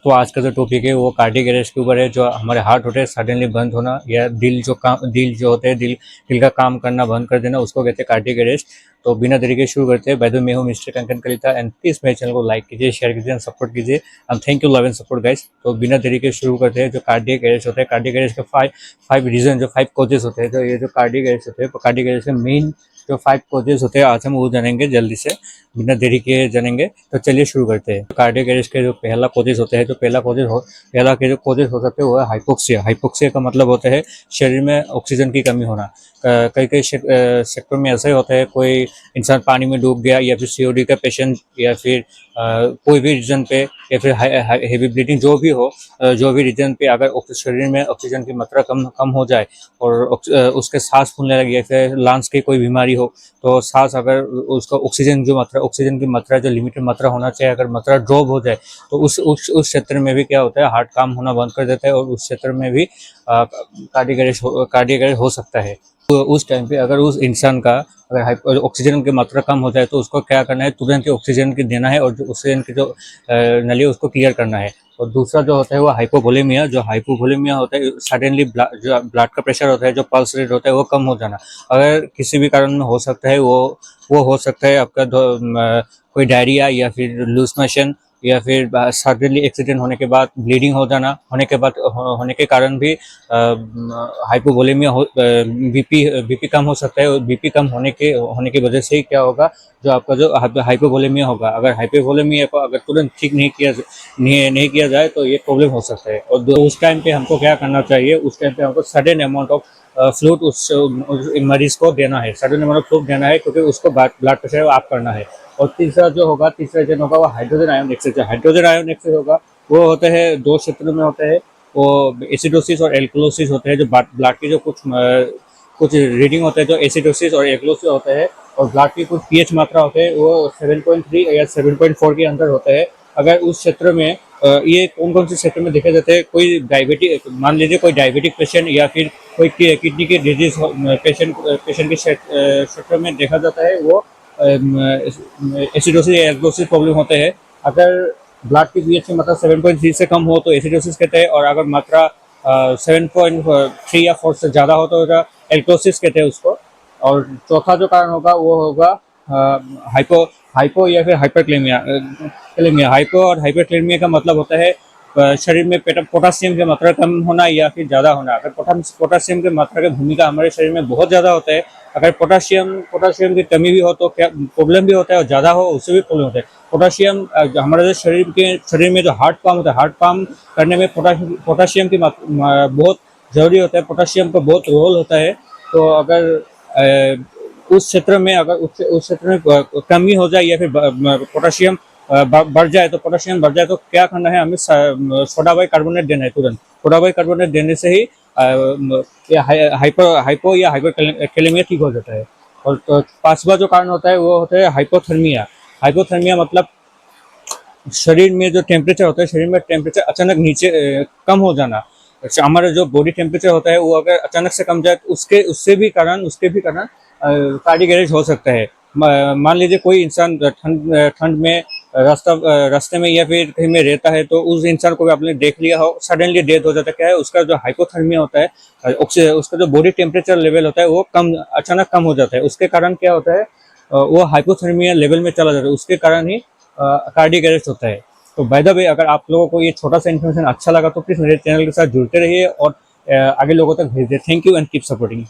तो आज का जो टॉपिक है वो कार्डियक अरेस्ट के ऊपर है। जो हमारे हार्ट होते हैं सडनली बंद होना या दिल जो होते हैं दिल का काम करना बंद कर देना, उसको कहते हैं कार्डियक अरेस्ट। तो बिना देरी के शुरू करते हैं। बाय द वे मैं हूं mister Konkan Kalita and please मेरे चैनल को लाइक कीजिए, शेयर कीजिए एंड सपोर्ट कीजिए and thank you love and support guys. तो बिना देरी के शुरू करते हैं। जो कार्डियक अरेस्ट होता है, कार्डियक अरेस्ट के फाइव रीजन, जो 5 कॉजेज होते हैं, जो ये जो कार्डियक अरेस्ट होते हैं, कार्डियक अरेस्ट के मेन जो 5 कॉजेज होते हैं आज हम वो जानेंगे जल्दी से, बिना देरी के जानेंगे। तो चलिए शुरू करते हैं। कार्डियक अरेस्ट के जो पहला कॉजेज होते हैं, जो पहला के जो कॉजेज हो सकते हैं वो है हाइपोक्सिया। हाइपोक्सिया का मतलब होता है शरीर में ऑक्सीजन की कमी होना। कई सेक्टर में ऐसा ही होता है, कोई इंसान पानी में डूब गया या फिर सीओडी का पेशेंट या फिर कोई भी रीजन पे या फिर हेवी ब्लीडिंग जो भी हो, जो भी रीजन पे अगर शरीर में ऑक्सीजन की मात्रा कम हो जाए और उसके सांस फूलने लगे या फिर लंग्स की कोई बीमारी हो, तो सांस अगर उसका ऑक्सीजन की मात्रा जो लिमिटेड मात्रा होना चाहिए, अगर मात्रा ड्रॉप हो जाए तो उस क्षेत्र में भी क्या होता है, हार्ट काम होना बंद कर देता है और उस क्षेत्र में भी कार्डियक अरेस्ट हो सकता है। तो उस टाइम पे अगर उस इंसान का अगर ऑक्सीजन की मात्रा कम हो जाए तो उसको क्या करना है, तुरंत ही ऑक्सीजन की देना है और जो ऑक्सीजन की जो नली है उसको क्लियर करना है। और दूसरा जो होता है वो हाइपोवोलेमिया। जो हाइपोवोलेमिया होता है सडनली जो ब्लड का प्रेशर होता है, जो पल्स रेट होता है वो कम हो जाना। अगर किसी भी कारण में हो सकता है वो हो सकता है आपका कोई डायरिया या फिर लूज मोशन या फिर सडनली एक्सीडेंट होने के बाद ब्लीडिंग हो जाना, होने के कारण भी हाइपोवोलेमिया बीपी कम हो सकता है। और बीपी कम होने की वजह से ही क्या होगा, जो आपका जो हाइपोवोलेमिया होगा, अगर हाइपोवोलेमिया को अगर तुरंत ठीक नहीं किया जाए तो ये प्रॉब्लम हो सकता है। और उस टाइम पे हमको क्या करना चाहिए, उस टाइम पे हमको सडन अमाउंट ऑफ फ्लूइड उस मरीज को देना है, सडन अमाउंट ऑफ फ्लूइड देना है, क्योंकि उसको ब्लड प्रेशर आप करना है। और तीसरा रीजन होगा वो hydrogen ion excess. Hydrogen ion excess होगा वो होते हैं 2 क्षेत्रों में होते हैं, वो एसिडोसिस और एल्कलोसिस होते हैं। जो ब्लड की जो कुछ रीडिंग होते हैं, जो एसिडोसिस और एल्कलोसिस होते हैं, और ब्लड की कुछ पीएच मात्रा होते हैं वो 7.3 या 7.4 के अंदर होते हैं। अगर उस क्षेत्र में ये कौन से क्षेत्र में देखे जाते हैं, कोई डायबिटिक, मान लीजिए कोई डायबिटिक पेशेंट या फिर कोई किडनी की डिजीज पेशेंट के क्षेत्र में देखा जाता है, वो एसिडोसिस या एल्कलोसिस प्रॉब्लम होते हैं। अगर ब्लड की पीएच की मात्रा 7.3 से कम हो तो एसिडोसिस कहते हैं, और अगर मात्रा 7.3 या 4 से ज़्यादा हो तो एल्कलोसिस कहते हैं उसको। और चौथा जो कारण होगा वो होगा हाइपो या फिर हाइपरक्लेमिया। हाइपो और हाइपरक्लेमिया का मतलब होता है शरीर में पोटासियम की मात्रा कम होना या फिर ज़्यादा होना। अगर पोटासियम की मात्रा की भूमिका हमारे शरीर में बहुत ज़्यादा होता है। अगर पोटासियम की कमी भी हो तो क्या प्रॉब्लम भी होता है, और ज़्यादा हो उससे भी प्रॉब्लम होता है। पोटासियम हमारे जो शरीर में जो हार्ट पंप होता है, हार्ट पंप करने में पोटासियम की बहुत ज़रूरी होता है, पोटासियम का बहुत रोल होता है। तो अगर उस क्षेत्र में कमी हो जाए या फिर पोटासियम बढ़ जाए तो क्या करना है, हमें सोडा बाइकार्बोनेट देना है तुरंत। सोडा बाइकार्बोनेट देने से ही हाइपो या हाइपरकैलेमिया ठीक हो जाता है। और पांचवा जो कारण होता है वो होता है हाइपोथर्मिया। हाइपोथर्मिया मतलब शरीर में जो टेम्परेचर होता है, शरीर में टेम्परेचर अचानक नीचे कम हो जाना। हमारा जो बॉडी टेम्परेचर होता है वो अगर अचानक से कम जाए तो उसके भी कारण कार्डियक अरेस्ट हो सकता है। मान लीजिए कोई इंसान ठंड में रास्ते में या फिर कहीं में रहता है, तो उस इंसान को भी आपने देख लिया हो, सडनली डेथ हो जाता है। क्या है, उसका जो हाइपोथर्मिया होता है, उसका जो बॉडी टेम्परेचर लेवल होता है वो अचानक कम हो जाता है। उसके कारण क्या होता है, वो हाइपोथर्मिया लेवल में चला जाता है, उसके कारण ही कार्डियक अरेस्ट होता है। तो बाय द वे, अगर आप लोगों को ये छोटा सा इन्फॉर्मेशन अच्छा लगा तो प्लीज मेरे चैनल के साथ जुड़ते रहिए और आगे लोगों तक भेज दिए। Thank you and keep supporting.